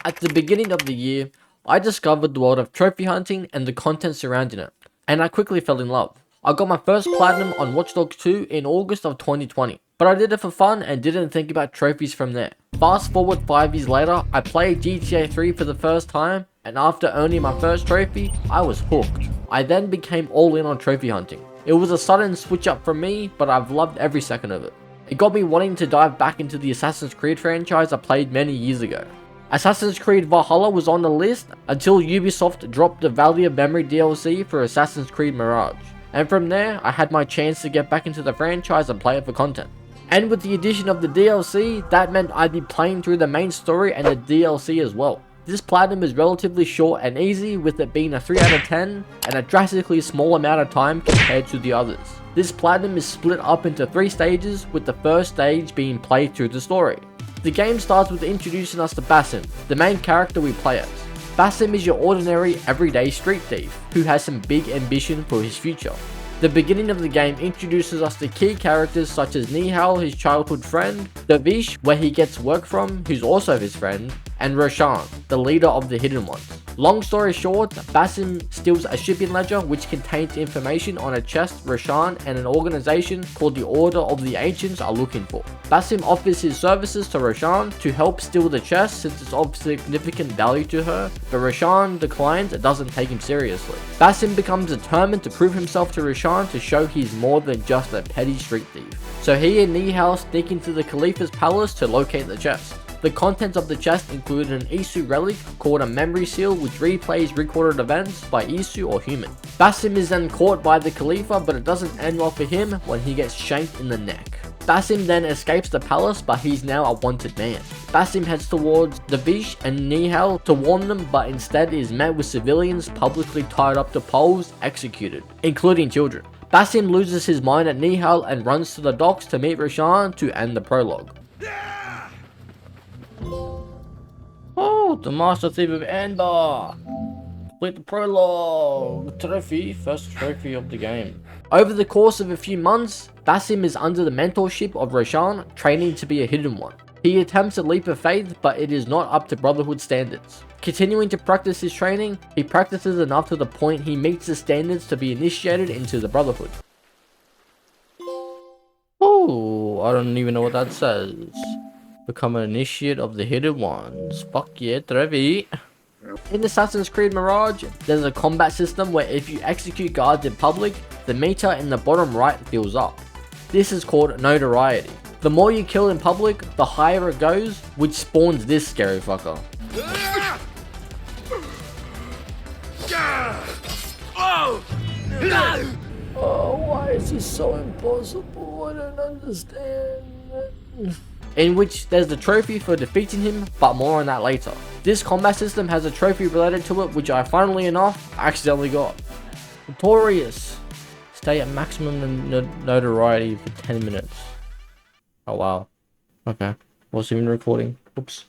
At the beginning of the year, I discovered the world of trophy hunting and the content surrounding it, and I quickly fell in love. I got my first platinum on Watch Dogs 2 in August of 2020, but I did it for fun and didn't think about trophies from there. Fast forward 5 years later, I played GTA 3 for the first time, and after earning my first trophy, I was hooked. I then became all in on trophy hunting. It was a sudden switch up for me, but I've loved every second of it. It got me wanting to dive back into the Assassin's Creed franchise I played many years ago. Assassin's Creed Valhalla was on the list until Ubisoft dropped the Valley of Memory DLC for Assassin's Creed Mirage, and from there I had my chance to get back into the franchise and play it for content. And with the addition of the DLC, that meant I'd be playing through the main story and the DLC as well. This platinum is relatively short and easy, with it being a 3 out of 10 and a drastically small amount of time compared to the others. This platinum is split up into 3 stages, with the first stage being played through the story. The game starts with introducing us to Basim, the main character we play as. Basim is your ordinary, everyday street thief, who has some big ambition for his future. The beginning of the game introduces us to key characters such as Nihal, his childhood friend, Dervish, where he gets work from, who's also his friend, and Roshan, the leader of the Hidden Ones. Long story short, Basim steals a shipping ledger which contains information on a chest Roshan and an organization called the Order of the Ancients are looking for. Basim offers his services to Roshan to help steal the chest since it's of significant value to her, but Roshan declines and doesn't take him seriously. Basim becomes determined to prove himself to Roshan to show he's more than just a petty street thief. So he and Nihal sneak into the Khalifa's palace to locate the chest. The contents of the chest include an Isu relic called a memory seal which replays recorded events by Isu or human. Basim is then caught by the Khalifa, but it doesn't end well for him when he gets shanked in the neck. Basim then escapes the palace, but he's now a wanted man. Basim heads towards Dervish and Nihal to warn them, but instead is met with civilians publicly tied up to poles, executed, including children. Basim loses his mind at Nihal and runs to the docks to meet Roshan to end the prologue. Oh, the Master Thief of Endor! Complete the prologue! Trophy, first trophy of the game. Over the course of a few months, Basim is under the mentorship of Roshan, training to be a Hidden One. He attempts a leap of faith, but it is not up to Brotherhood standards. Continuing to practice his training, he practices enough to the point he meets the standards to be initiated into the Brotherhood. Oh, I don't even know what that says. Become an initiate of the Hidden Ones. Fuck yeah, Trevi. In Assassin's Creed Mirage, there's a combat system where if you execute guards in public, the meter in the bottom right fills up. This is called notoriety. The more you kill in public, the higher it goes, which spawns this scary fucker. Oh, why is this so impossible? I don't understand. In which there's the trophy for defeating him, but more on that later. This combat system has a trophy related to it, which I funnily enough accidentally got. Notorious. Stay at maximum notoriety for 10 minutes. Oh wow. Okay. Wasn't even recording. Oops.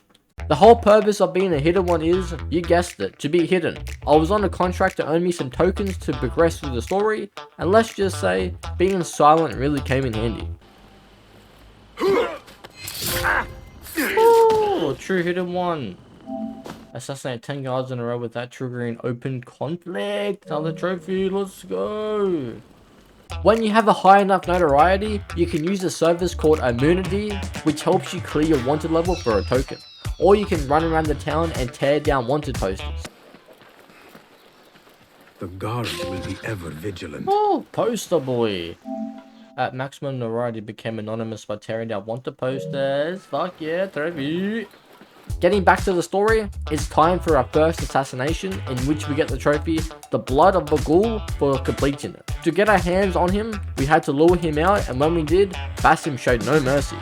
The whole purpose of being a Hidden One is, you guessed it, to be hidden. I was on a contract to earn me some tokens to progress through the story, and let's just say, being silent really came in handy. Oh, true Hidden One. Assassinate 10 guards in a row without triggering open conflict. Another trophy, let's go. When you have a high enough notoriety, you can use a service called Immunity, which helps you clear your wanted level for a token. Or you can run around the town and tear down wanted posters. The guards will be ever vigilant. Oh, poster boy. At maximum notoriety became anonymous by tearing down wanted posters. Fuck yeah, trophy. Getting back to the story, it's time for our first assassination, in which we get the trophy, the Blood of Bagul, for completing it. To get our hands on him, we had to lure him out, and when we did, Basim showed no mercy.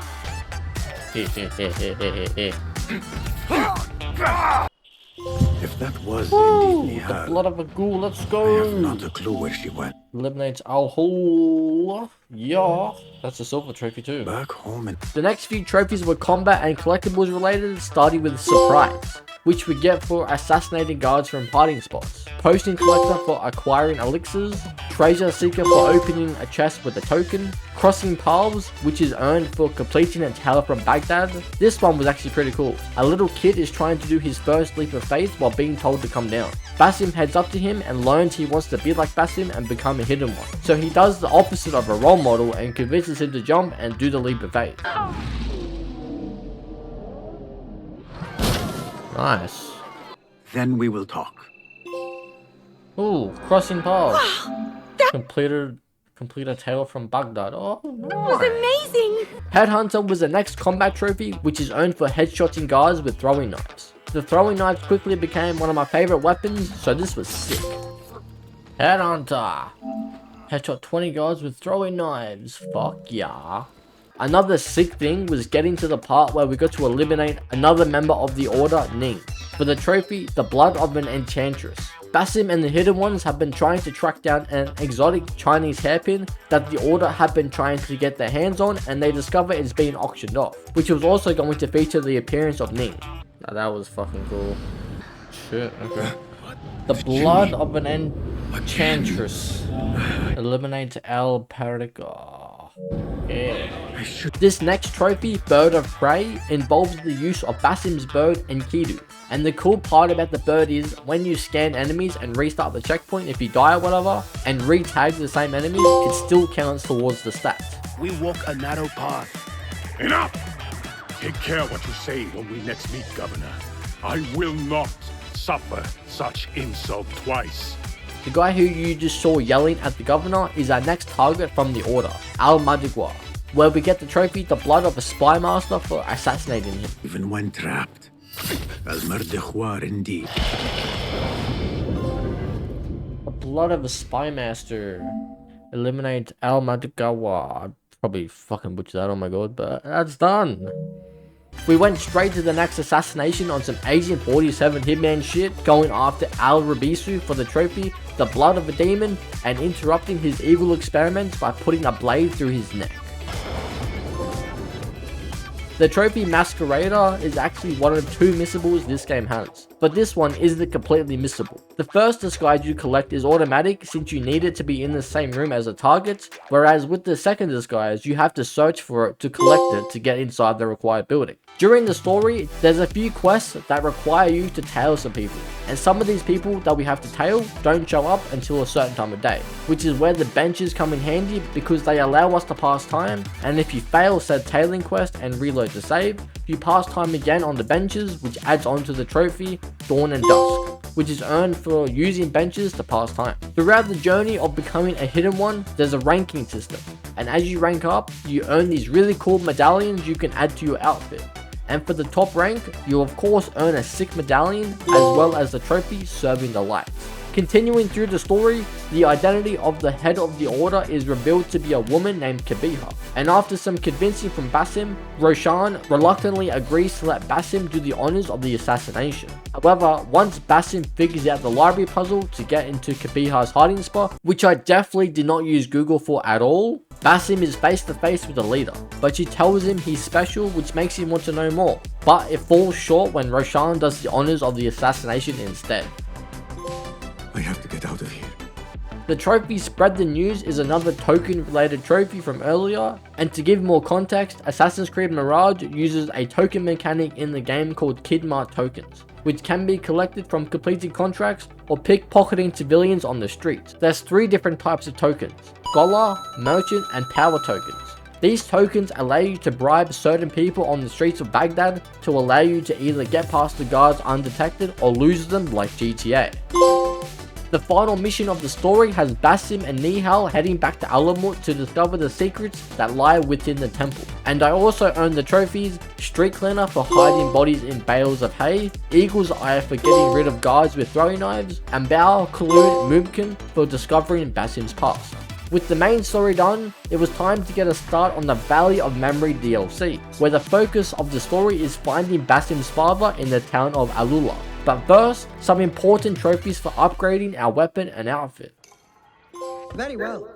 If that was The indeed Nihal, Blood of Bagul, let's I have go. not a clue where she went. Eliminates Al-Hul. Yeah, that's a silver trophy too. Back home in... The next few trophies were combat and collectibles related, starting with Surprise, which we get for assassinating guards from hiding spots, Posting Collector for acquiring elixirs, Treasure Seeker for opening a chest with a token, Crossing Paths, which is earned for completing a tale from Baghdad. This one was actually pretty cool. A little kid is trying to do his first leap of faith while being told to come down. Basim heads up to him and learns he wants to be like Basim and become a hidden one. So he does the opposite of a role model and convinces him to jump and do the leap of faith. Nice. Then we will talk. Ooh, Crossing Paths. Complete a tale from Baghdad. Oh, nice. Was amazing! Headhunter was the next combat trophy, which is earned for headshotting guards with throwing knives. The throwing knives quickly became one of my favorite weapons, so this was sick. Headhunter. Headshot 20 guards with throwing knives. Fuck yeah. Another sick thing was getting to the part where we got to eliminate another member of the Order, Ning. For the trophy, the blood of an enchantress. Basim and the Hidden Ones have been trying to track down an exotic Chinese hairpin that the Order have been trying to get their hands on, and they discover it's being auctioned off, which was also going to feature the appearance of Ning. Now, that was fucking cool. Shit, okay. The blood of an enchantress. Eliminate El Paradigo. Yeah. This next trophy, Bird of Prey, involves the use of Basim's bird, Enquiries. And the cool part about the bird is, when you scan enemies and restart the checkpoint if you die or whatever, and re-tag the same enemies, it still counts towards the stats. We walk a narrow path. Enough! Take care what you say when we next meet, Governor. I will not suffer such insult twice. The guy who you just saw yelling at the governor is our next target from the Order, Al-Madigwa, where we get the trophy, the blood of a spy master, for assassinating him. Even when trapped. Al-Mardikhwar indeed. The blood of a spy master. Eliminate Al-Madigwa. I probably fucking butchered that, oh my god, but that's done. We went straight to the next assassination on some Agent 47 hitman shit, going after Al-Rabisu for the trophy, the blood of a demon, and interrupting his evil experiments by putting a blade through his neck. The trophy Masquerader is actually one of 2 missables this game has, but this one isn't completely missable. The first disguise you collect is automatic since you need it to be in the same room as the target, whereas with the second disguise you have to search for it to collect it to get inside the required building. During the story, there's a few quests that require you to tail some people, and some of these people that we have to tail don't show up until a certain time of day, which is where the benches come in handy because they allow us to pass time, and if you fail said tailing quest and reload to save, you pass time again on the benches, which adds on to the trophy Dawn and Dusk, which is earned for using benches to pass time. Throughout the journey of becoming a hidden one, there's a ranking system, and as you rank up, you earn these really cool medallions you can add to your outfit. And for the top rank, you'll of course earn a sick medallion as well as the trophy Serving the Light. Continuing through the story, the identity of the head of the Order is revealed to be a woman named Kabiha, and after some convincing from Basim, Roshan reluctantly agrees to let Basim do the honors of the assassination. However, once Basim figures out the library puzzle to get into Kabiha's hiding spot, which I definitely did not use Google for at all, Basim is face to face with the leader, but she tells him he's special, which makes him want to know more, but it falls short when Roshan does the honors of the assassination instead. I have to get out of here. The trophy Spread the News is another token related trophy from earlier, and to give more context, Assassin's Creed Mirage uses a token mechanic in the game called Kidmart tokens, which can be collected from completed contracts or pickpocketing civilians on the streets. There's 3 different types of tokens: Scholar, Merchant, and Power tokens. These tokens allow you to bribe certain people on the streets of Baghdad to allow you to either get past the guards undetected or lose them like GTA. The final mission of the story has Basim and Nihal heading back to Alamut to discover the secrets that lie within the temple. And I also earned the trophies Street Cleaner for hiding bodies in bales of hay, Eagle's Eye for getting rid of guards with throwing knives, and Bao Khulud Mumkin for discovering Basim's past. With the main story done, it was time to get a start on the Valley of Memory DLC, where the focus of the story is finding Basim's father in the town of Alula. But first, some important trophies for upgrading our weapon and outfit. Very well.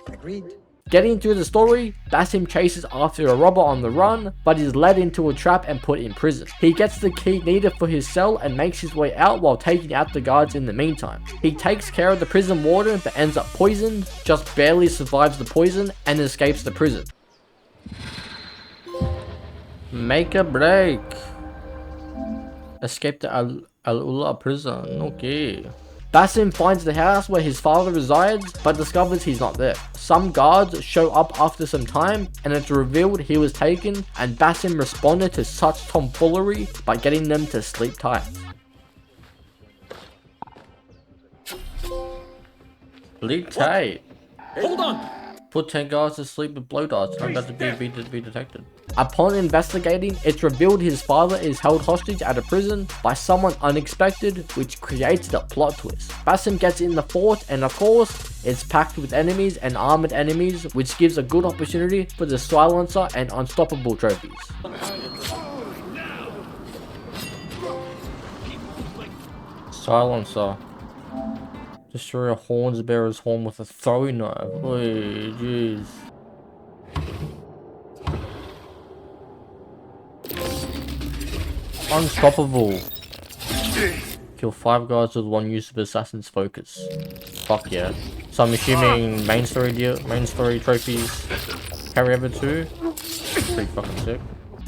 Agreed. Getting through the story, Basim chases after a robber on the run, but is led into a trap and put in prison. He gets the key needed for his cell and makes his way out while taking out the guards in the meantime. He takes care of the prison warden but ends up poisoned, just barely survives the poison and escapes the prison. Make a break. Escape the Al-Ula prison, okay. Basim finds the house where his father resides, but discovers he's not there. Some guards show up after some time, and it's revealed he was taken, and Basim responded to such tomfoolery by getting them to sleep tight. Sleep tight? Hold on! Put 10 guards to sleep with blow darts. I'm about to be detected. Upon investigating, it's revealed his father is held hostage at a prison by someone unexpected, which creates the plot twist. Basim gets in the fort, and of course, it's packed with enemies and armored enemies, which gives a good opportunity for the silencer and unstoppable trophies. Silencer. Destroy a horns bearer's horn with a throwing knife. Oy, jeez. Unstoppable. Kill 5 guards with 1 use of Assassin's Focus. Fuck yeah. So I'm assuming main story trophies carry over too. Pretty fucking sick.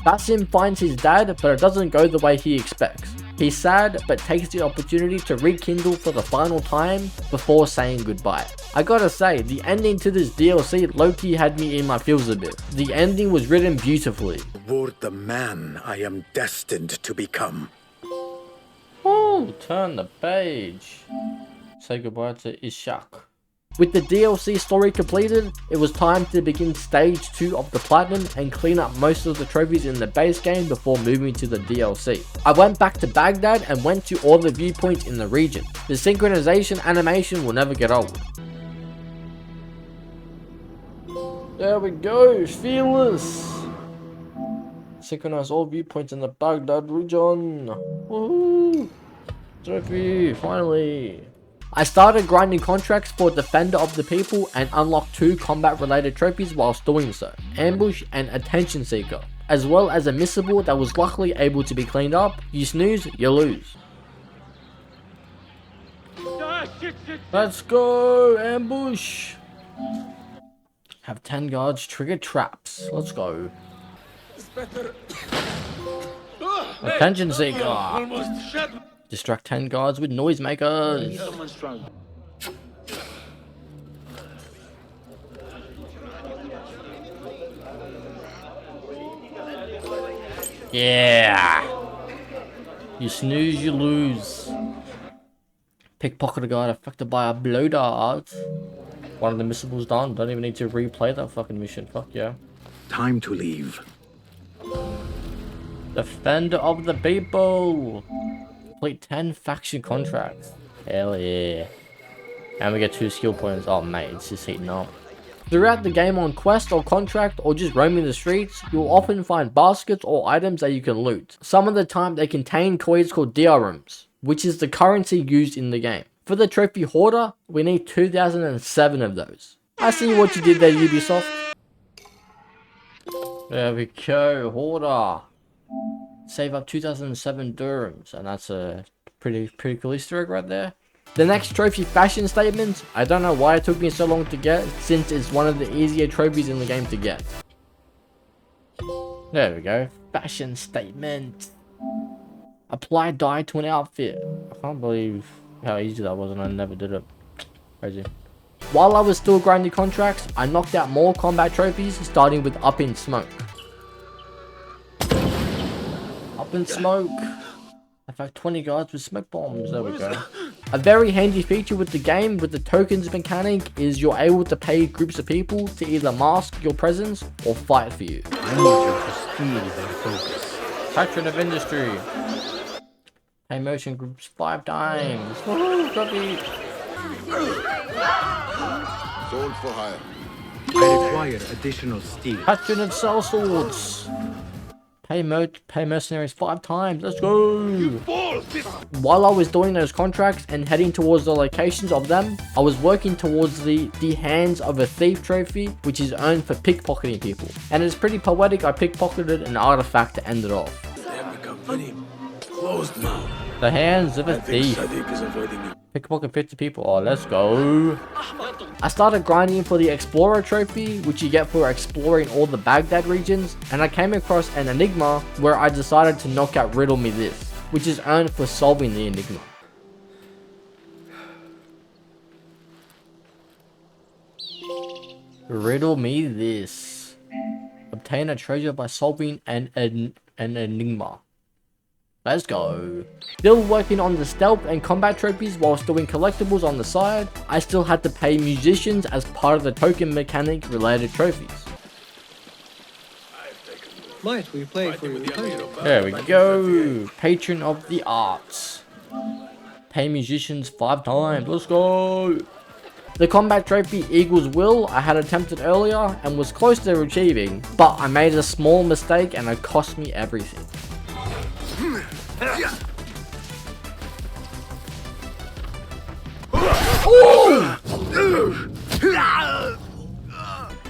Basim finds his dad, but it doesn't go the way he expects. He's sad, but takes the opportunity to rekindle for the final time before saying goodbye. I gotta say, the ending to this DLC low-key had me in my feels a bit. The ending was written beautifully. Toward the man I am destined to become. Oh, turn the page. Say goodbye to Ishak. With the DLC story completed, it was time to begin stage 2 of the Platinum and clean up most of the trophies in the base game before moving to the DLC. I went back to Baghdad and went to all the viewpoints in the region. The synchronization animation will never get old. There we go, fearless! Synchronize all viewpoints in the Baghdad region. Woohoo! Trophy, finally! I started grinding contracts for Defender of the People and unlocked 2 combat related trophies whilst doing so, Ambush and Attention Seeker, as well as a missable that was luckily able to be cleaned up. You snooze, you lose. Let's go, Ambush! Have 10 guards trigger traps, let's go. Attention Seeker! Distract 10 guards with noisemakers. Yeah. You snooze, you lose. Pickpocket a guard affected by a blow dart. One of the missables done. Don't even need to replay that fucking mission. Fuck yeah. Time to leave. Defender of the People. Complete 10 faction contracts. Hell yeah. And we get 2 skill points. Oh mate, it's just heating up. Throughout the game on quest or contract or just roaming the streets, you'll often find baskets or items that you can loot. Some of the time they contain coins called diarums, which is the currency used in the game. For the trophy hoarder, we need 2007 of those. I see what you did there, Ubisoft. There we go, hoarder. Save up 2007 dirhams, and that's a pretty cool Easter egg right there. The next trophy, fashion statement. I don't know why it took me so long to get, since it's one of the easier trophies in the game to get. There we go, fashion statement. Apply dye to an outfit. I can't believe how easy that was and I never did it. Crazy. While I was still grinding contracts, I knocked out more combat trophies, starting with Up in Smoke. Up in Smoke. In fact, 20 guards with smoke bombs. There we go. A very handy feature with the game, with the tokens mechanic, is you're able to pay groups of people to either mask your presence or fight for you. I need you to steal their focus. Patron of Industry. Pay motion groups 5 times. Woohoo, copy. Sold for hire. I require additional steel. Patron of Cell Swords. Pay mercenaries 5 times. Let's go. While I was doing those contracts and heading towards the locations of them, I was working towards the Hands of a Thief trophy, which is earned for pickpocketing people. And it's pretty poetic. I pickpocketed an artifact to end it off. The Hands of a Thief. Pickpocket 50 people. Oh, let's go. I started grinding for the Explorer trophy, which you get for exploring all the Baghdad regions, and I came across an enigma where I decided to knock out Riddle Me This, which is earned for solving the enigma. Riddle Me This. Obtain a treasure by solving an enigma. Let's go. Still working on the stealth and combat trophies whilst doing collectibles on the side. I still had to pay musicians as part of the token mechanic related trophies. Might we play for you? There we go. Patron of the arts. Pay musicians 5 times. Let's go. The combat trophy Eagle's Will I had attempted earlier and was close to achieving, but I made a small mistake and it cost me everything.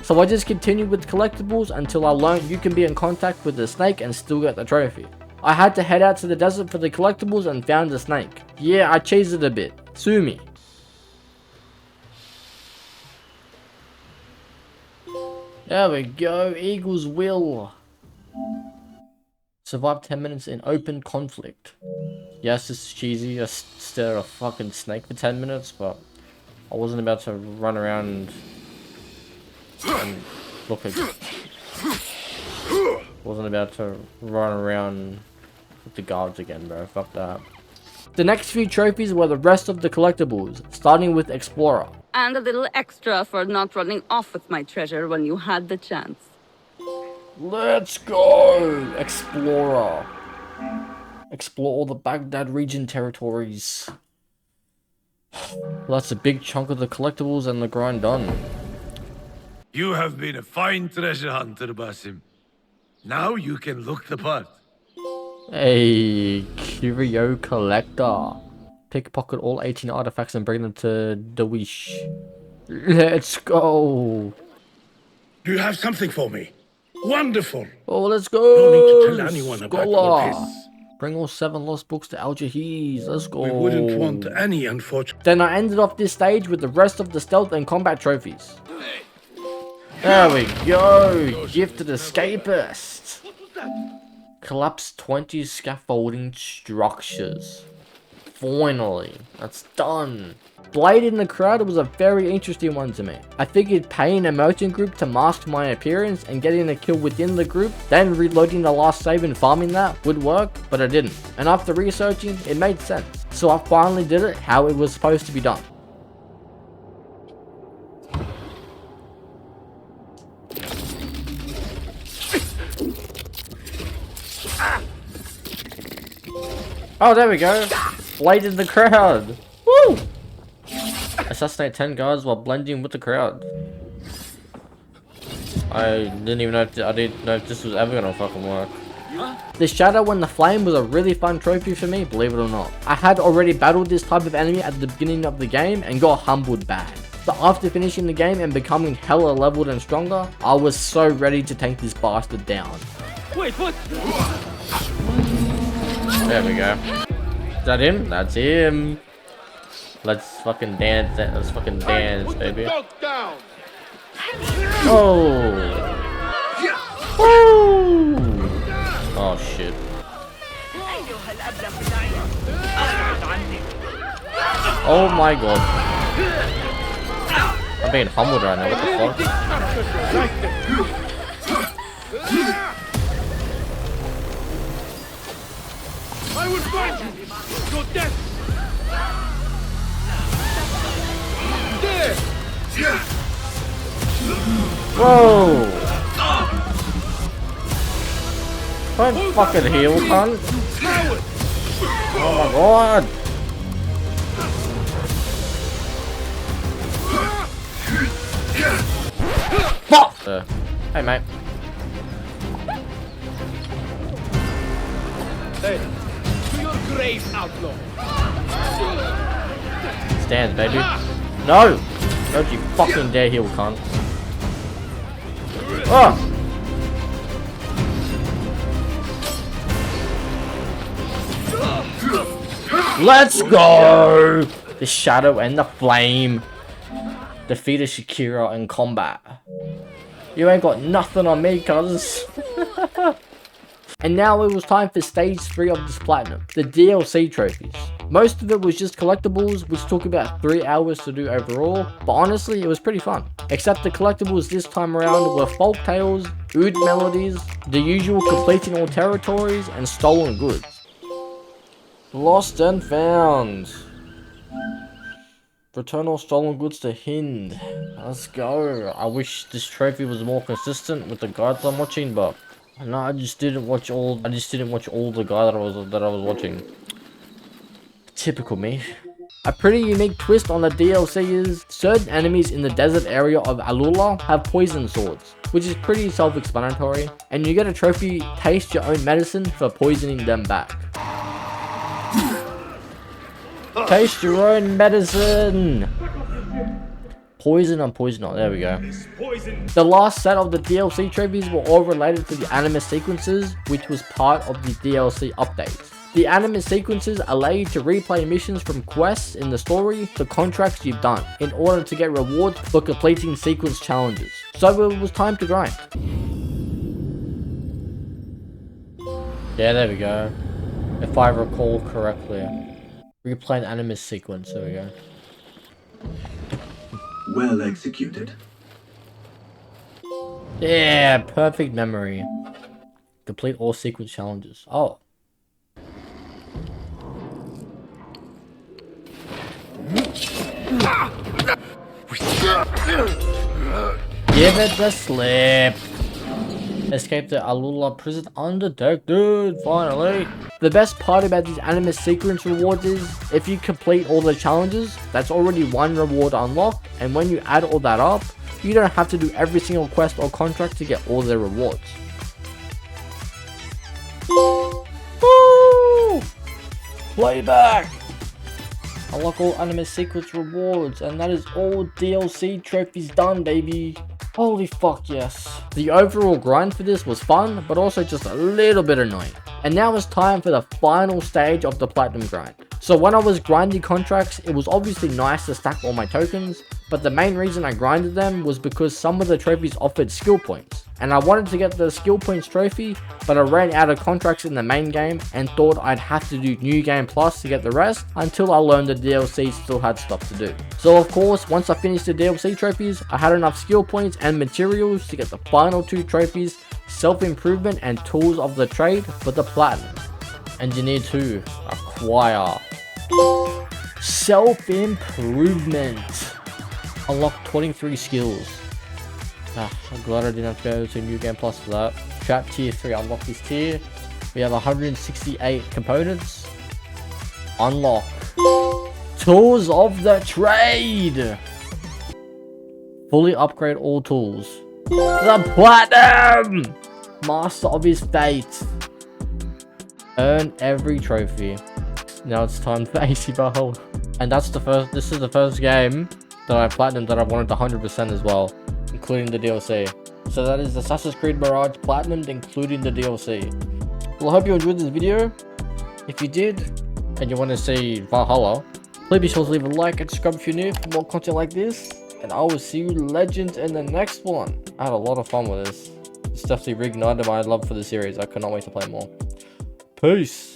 So I just continued with collectibles until I learned you can be in contact with the snake and still get the trophy. I had to head out to the desert for the collectibles and found the snake. Yeah, I cheesed it a bit. Sue me. There we go, Eagle's Will. Survive 10 minutes in open conflict. Yes, this is cheesy. I stared at a fucking snake for 10 minutes, but I wasn't about to run around and look at... Wasn't about to run around with the guards again, bro. Fuck that. The next few trophies were the rest of the collectibles, starting with Explorer. And a little extra for not running off with my treasure when you had the chance. Let's go! Explorer. Explore all the Baghdad region territories. Well, that's a big chunk of the collectibles and the grind done. You have been a fine treasure hunter, Basim. Now you can look the part. Hey, curio collector. Pickpocket all 18 artifacts and bring them to Dawish. Let's go. You have something for me. Wonderful. Oh, let's go. No need to tell anyone about all this. Bring all 7 lost books to Al Jahiz. Let's go. We wouldn't want any unfortunate. Then I ended off this stage with the rest of the stealth and combat trophies. There we go. Gifted escapist. Collapse 20 scaffolding structures. Finally, that's done. Blade in the crowd was a very interesting one to me. I figured paying a merchant group to mask my appearance and getting a kill within the group, then reloading the last save and farming that would work, but I didn't. And after researching, it made sense. So I finally did it how it was supposed to be done. Oh, there we go. Blade in the crowd. Woo! Assassinate 10 guards while blending with the crowd. I didn't even know if this was ever gonna fucking work. The Shadow and the Flame was a really fun trophy for me, believe it or not. I had already battled this type of enemy at the beginning of the game and got humbled bad. But after finishing the game and becoming hella leveled and stronger, I was so ready to take this bastard down. Wait, what? There we go. Is that him? That's him. Let's fucking dance. Let's fucking dance, baby. Oh. Woo. Oh shit. Oh my god. I'm being humbled right now. What the fuck? I will find you. Your death. There. Whoa! Don't fucking heal, cunt! Oh my god! Fuck! Hey mate. Hey, to your grave, outlaw. Stand, baby. No! Don't you fucking dare heal, cunt. Oh! Let's go! The shadow and the flame defeated Shakira in combat. You ain't got nothing on me, cuz. And now it was time for stage 3 of this platinum, the DLC trophies. Most of it was just collectibles, which took about 3 hours to do overall, but honestly it was pretty fun. Except the collectibles this time around were folk tales, oud melodies, the usual completing all territories, and stolen goods. Lost and found. Return all stolen goods to Hind. Let's go. I wish this trophy was more consistent with the guides I'm watching, but no, I just didn't watch all the guide that I was watching. Typical me. A pretty unique twist on the DLC is certain enemies in the desert area of Alula have poison swords, which is pretty self-explanatory, and you get a trophy, taste your own medicine for poisoning them back. Taste your own medicine! Poison on poison on, there we go. The last set of the DLC trophies were all related to the anime sequences, which was part of the DLC updates. The anime sequences allow you to replay missions from quests in the story to contracts you've done, in order to get rewards for completing sequence challenges. So it was time to grind. Yeah, there we go. If I recall correctly. Replay an anime sequence, there we go. Well executed. Yeah, perfect memory. Complete all sequence challenges. Oh. Give it the slip. Escape the Alula prison undetected, finally. The best part about these anime sequence rewards is, if you complete all the challenges, that's already one reward unlocked, and when you add all that up, you don't have to do every single quest or contract to get all their rewards. Woo! Playback! Unlock all anime sequence rewards, and that is all DLC trophies done, baby. Holy fuck yes. The overall grind for this was fun, but also just a little bit annoying. And now it's time for the final stage of the platinum grind. So when I was grinding contracts, it was obviously nice to stack all my tokens, but the main reason I grinded them was because some of the trophies offered skill points. And I wanted to get the skill points trophy, but I ran out of contracts in the main game and thought I'd have to do New Game Plus to get the rest until I learned the DLC still had stuff to do. So of course, once I finished the DLC trophies, I had enough skill points and materials to get the final 2 trophies, self-improvement and tools of the trade for the platinum. And you need to acquire self-improvement. Unlock 23 skills. I'm glad I didn't have to go to New Game Plus for that. Trap tier 3, unlock this tier. We have 168 components. Unlock tools of the trade. Fully upgrade all tools. The platinum! Master of his fate. Earn every trophy. Now it's time for AC Valhalla. And this is the first game that I platinumed that I wanted 100% as well, including the DLC. So that is Assassin's Creed Mirage platinumed, including the DLC. Well, I hope you enjoyed this video. If you did, and you want to see Valhalla, please be sure to leave a like and subscribe if you're new for more content like this. And I will see you legends in the next one. I had a lot of fun with this. It's definitely reignited my love for the series. I cannot wait to play more. Peace.